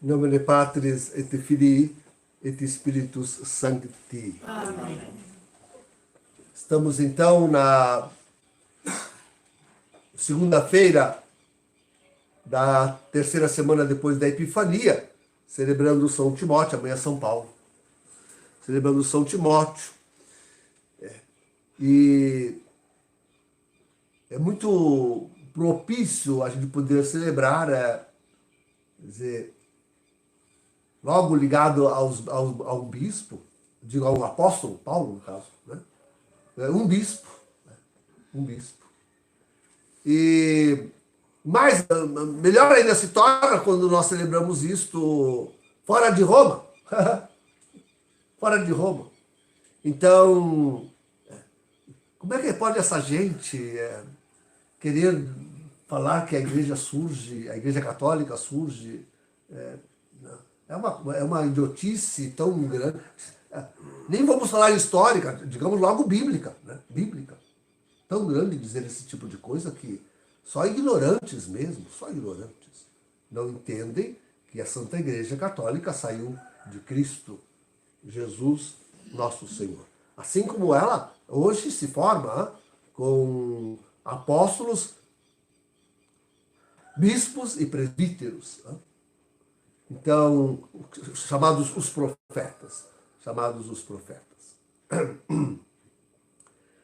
Em nome de Patris et Filii et Spiritus Sancti. Amém. Estamos então na segunda-feira da terceira semana depois da Epifania, celebrando São Timóteo, amanhã São Paulo. Celebrando São Timóteo. E é muito propício a gente poder celebrar, quer dizer, logo ligado ao bispo, digo ao apóstolo Paulo, no caso, né? Um bispo. Mas melhor ainda se torna quando nós celebramos isto fora de Roma. Fora de Roma. Então, como é que pode essa gente querer falar que a igreja surge, a igreja católica surge? É uma idiotice tão grande. Nem vamos falar histórica, digamos logo bíblica, né? Bíblica. Tão grande dizer esse tipo de coisa que só ignorantes mesmo, só ignorantes, não entendem que a Santa Igreja Católica saiu de Cristo, Jesus, nosso Senhor. Assim como ela hoje se forma com apóstolos, bispos e presbíteros. Então, chamados os profetas.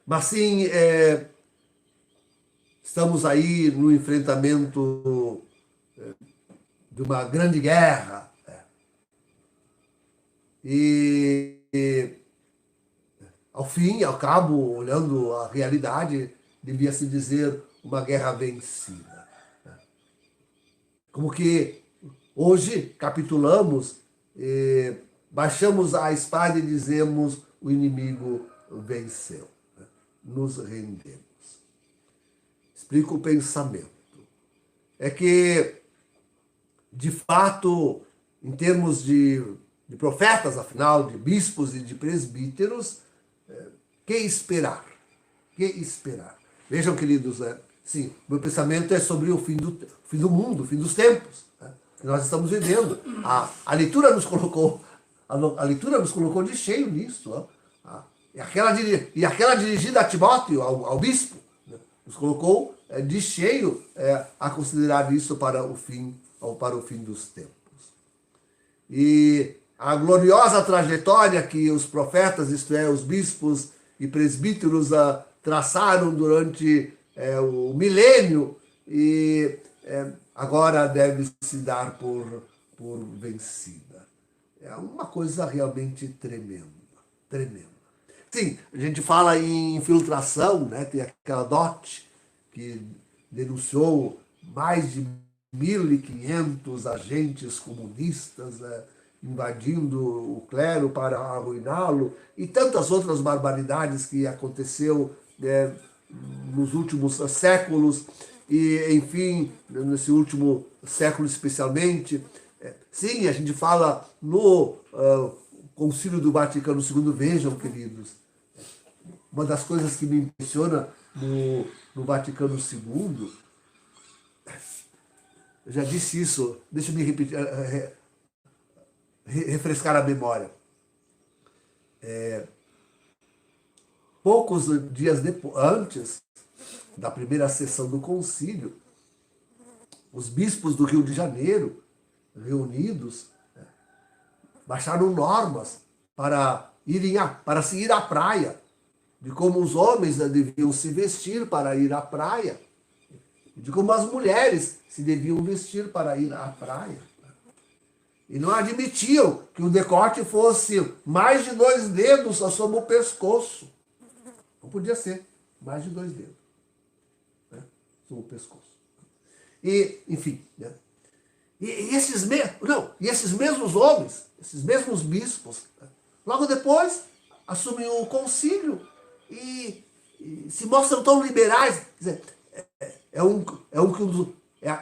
Mas sim, estamos aí no enfrentamento de uma grande guerra. E ao fim, ao cabo, olhando a realidade, devia-se dizer uma guerra vencida. Como que hoje capitulamos, baixamos a espada e dizemos: o inimigo venceu. Nos rendemos. Explico o pensamento. É que, de fato, em termos de profetas, afinal, de bispos e de presbíteros, que esperar? Que esperar? Vejam, queridos, sim, meu pensamento é sobre o fim do mundo, o fim dos tempos, que nós estamos vivendo. A leitura nos colocou de cheio nisso. E aquela dirigida a Timóteo, ao bispo, né, nos colocou de cheio a considerar isso para o fim dos tempos. E a gloriosa trajetória que os profetas, isto é, os bispos e presbíteros, traçaram durante o milênio, e agora deve se dar por vencida. É uma coisa realmente tremenda. Sim, a gente fala em infiltração, né? Tem aquela DOT que denunciou mais de 1.500 agentes comunistas, invadindo o clero para arruiná-lo, e tantas outras barbaridades que aconteceu nos últimos séculos, e, enfim, nesse último século especialmente. Sim, a gente fala no Concílio do Vaticano II, vejam, queridos, uma das coisas que me impressiona no Vaticano II, eu já disse isso, deixa eu me repetir, refrescar a memória. Poucos dias antes da primeira sessão do concílio, os bispos do Rio de Janeiro, reunidos, baixaram normas para se ir à praia, de como os homens deviam se vestir para ir à praia, de como as mulheres se deviam vestir para ir à praia. E não admitiam que o decote fosse mais de 2 dedos sobre o pescoço. Não podia ser mais de 2 dedos, né, sobre o pescoço. E, enfim, né? E esses mesmos homens, esses mesmos bispos, logo depois assumem o concílio e se mostram tão liberais. Quer dizer,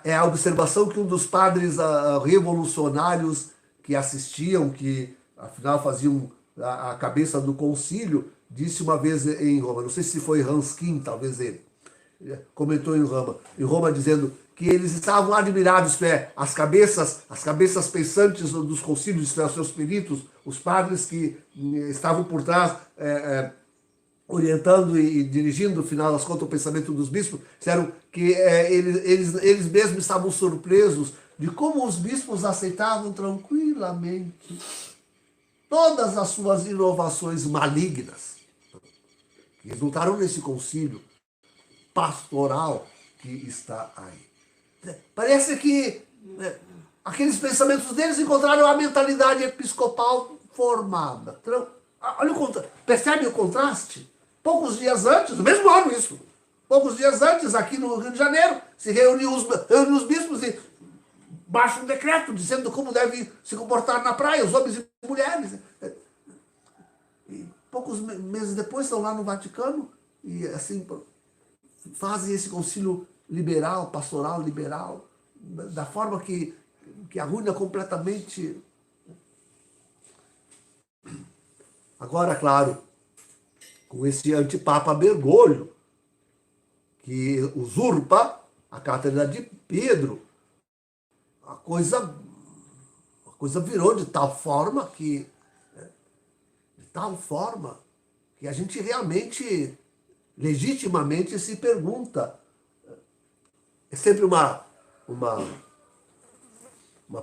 é a observação que um dos padres revolucionários que assistiam, que afinal faziam a cabeça do concílio, disse uma vez em Roma. Não sei se foi Hanskin, talvez ele comentou em Roma, dizendo que eles estavam admirados, as cabeças pensantes dos concílios, os seus peritos, os padres que estavam por trás, orientando e dirigindo, no final das contas, o pensamento dos bispos, disseram que eles mesmos estavam surpresos de como os bispos aceitavam tranquilamente todas as suas inovações malignas, que resultaram nesse concílio pastoral que está aí. Parece que aqueles pensamentos deles encontraram a mentalidade episcopal formada. Olha percebe o contraste? Poucos dias antes, no mesmo ano isso, poucos dias antes, aqui no Rio de Janeiro, se reuniu os bispos e baixa um decreto dizendo como devem se comportar na praia, os homens e mulheres. E poucos meses depois estão lá no Vaticano e assim fazem esse concílio liberal, pastoral liberal, da forma que arruina completamente. Agora, claro, com esse antipapa Bergoglio, que usurpa a cátedra de Pedro, a coisa virou de tal forma que a gente realmente, legitimamente, se pergunta. É sempre uma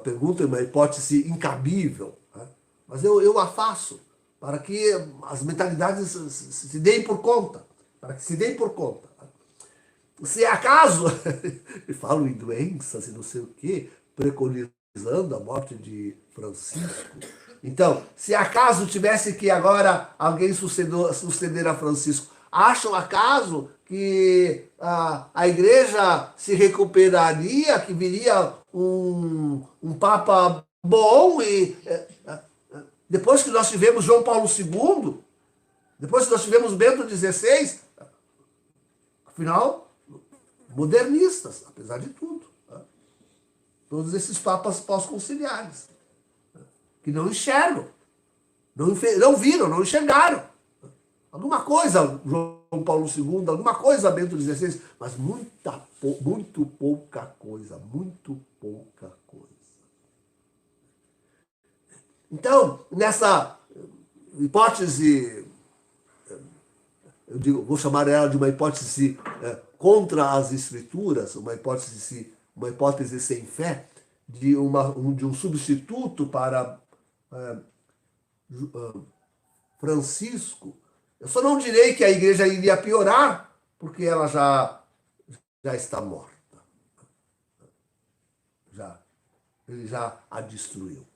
pergunta, uma hipótese incabível, né? Mas eu a faço para que as mentalidades se deem por conta, Se acaso, eu falo em doenças e não sei o quê, preconizando a morte de Francisco. Então, se acaso tivesse que agora alguém suceder a Francisco, acham acaso que a igreja se recuperaria, que viria um Papa bom e depois que nós tivemos João Paulo II, depois que nós tivemos Bento XVI, afinal, modernistas, apesar de tudo. Todos esses papas pós-conciliares, que não enxergam, não viram, não enxergaram. Alguma coisa João Paulo II, alguma coisa Bento XVI, mas muito pouca coisa, muito pouca coisa. Então, nessa hipótese, vou chamar ela de uma hipótese contra as escrituras, uma hipótese sem fé, de um substituto para Francisco. Eu só não direi que a igreja iria piorar, porque ela já está morta. Ele já a destruiu.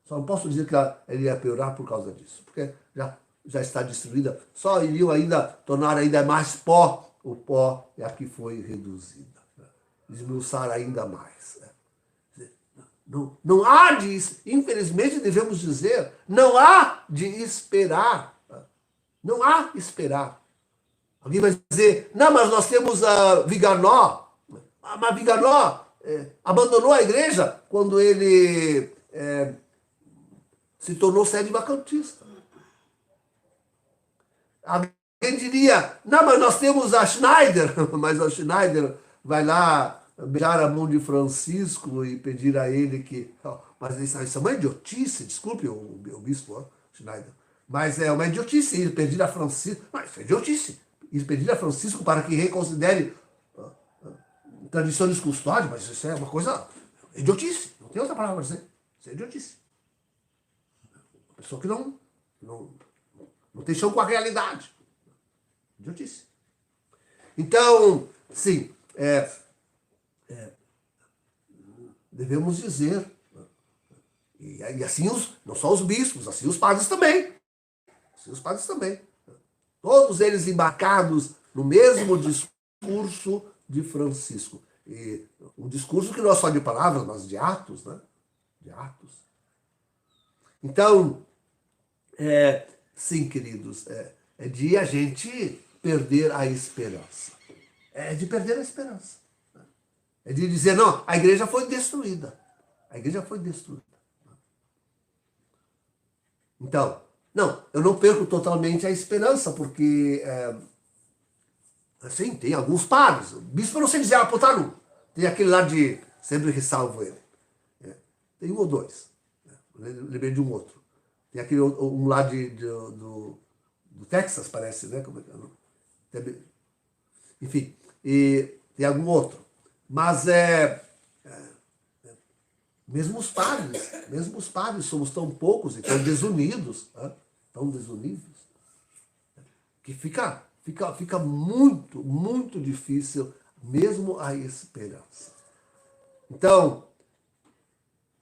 Só não posso dizer que ele ia piorar por causa disso, porque já está destruída. Só iriam ainda tornar ainda mais pó, o pó é a que foi reduzida. Esmiuçar ainda mais. Não há de, infelizmente devemos dizer, não há de esperar. Não há esperar. Alguém vai dizer, não, mas nós temos a Viganò. Mas Viganò abandonou a igreja quando ele se tornou sede vacantista. Alguém diria, não, mas nós temos a Schneider, mas a Schneider vai lá beijar a mão de Francisco e pedir a ele que... Mas isso é uma idiotice, desculpe o bispo Schneider, mas é uma idiotice ir pedir a Francisco, mas isso é idiotice, ir pedir a Francisco para que reconsidere tradições custódias, mas isso é uma coisa idiotice, não tem outra palavra para dizer, isso é idiotice. Uma pessoa que não tem chão com a realidade. Idiotice. Então, sim, devemos dizer, e assim não só os bispos, assim os padres também. Todos eles embarcados no mesmo discurso de Francisco. E um discurso que não é só de palavras, mas de atos, né? De atos. Então, sim, queridos, é de a gente perder a esperança. É de perder a esperança. É de dizer, não, a igreja foi destruída. A igreja foi destruída. Então, não, eu não perco totalmente a esperança, porque Sim, tem alguns padres. O bispo eu não sei dizer apontar um. Tem aquele lá de... Sempre ressalvo ele. Tem um ou dois. Lembrei de um outro. Tem aquele um lá do Texas, parece, né? Como é que é? Enfim, e tem algum outro. Mas mesmo os padres somos tão poucos e tão desunidos, né? Tão desunidos, que fica muito, muito difícil mesmo a esperança. Então,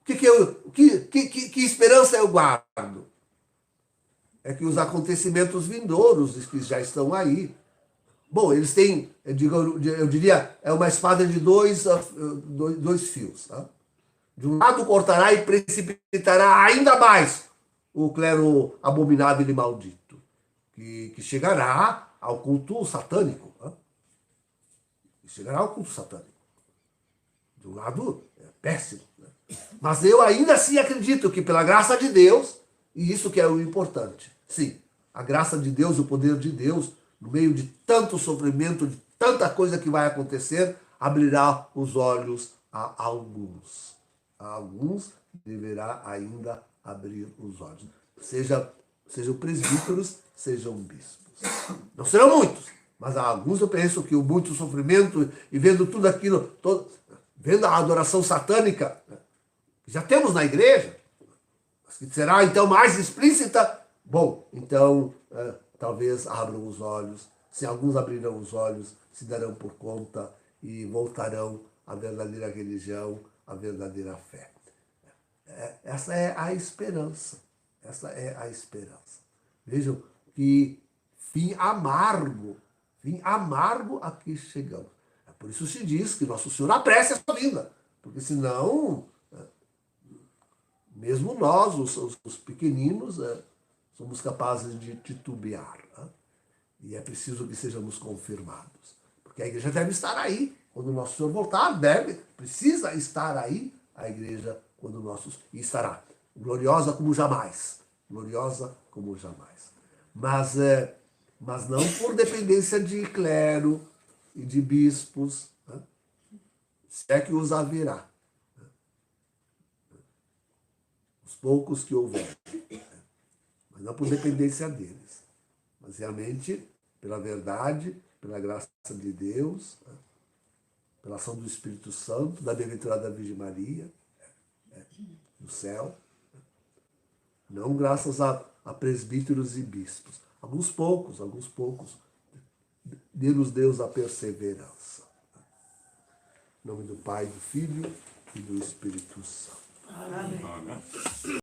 que esperança eu guardo? É que os acontecimentos vindouros que já estão aí, bom, eles têm, eu diria, é uma espada de dois fios. Tá? De um lado cortará e precipitará ainda mais o clero abominável e maldito, que chegará ao culto satânico. Tá? Que chegará ao culto satânico. De um lado, é péssimo. Né? Mas eu ainda assim acredito que pela graça de Deus, e isso que é o importante, sim, a graça de Deus, o poder de Deus, no meio de tanto sofrimento, de tanta coisa que vai acontecer, abrirá os olhos a alguns. A alguns deverá ainda abrir os olhos. Sejam presbíteros, sejam bispos. Não serão muitos, mas há alguns eu penso que o muito sofrimento e vendo tudo aquilo, vendo a adoração satânica, que já temos na igreja, mas que será então mais explícita, bom, então talvez abram os olhos. Se alguns abrirão os olhos, se darão por conta e voltarão à verdadeira religião, à verdadeira fé. Essa é a esperança. Essa é a esperança. Vejam que fim amargo a que chegamos. É por isso se diz que Nosso Senhor apresse a sua vinda, porque senão, mesmo nós, os pequeninos, somos capazes de titubear. Né? E é preciso que sejamos confirmados. Porque a igreja deve estar aí. Quando o Nosso Senhor voltar, precisa estar aí a igreja quando o nosso... E estará gloriosa como jamais. Gloriosa como jamais. Mas não por dependência de clero e de bispos, né? Se é que os haverá. Os poucos que houver. Mas não por dependência deles. Mas realmente, pela verdade, pela graça de Deus, né? Pela ação do Espírito Santo, da bem-aventurada Virgem Maria, do céu, não graças a presbíteros e bispos. Alguns poucos, dê-nos Deus a perseverança. Em nome do Pai, do Filho e do Espírito Santo. Amém.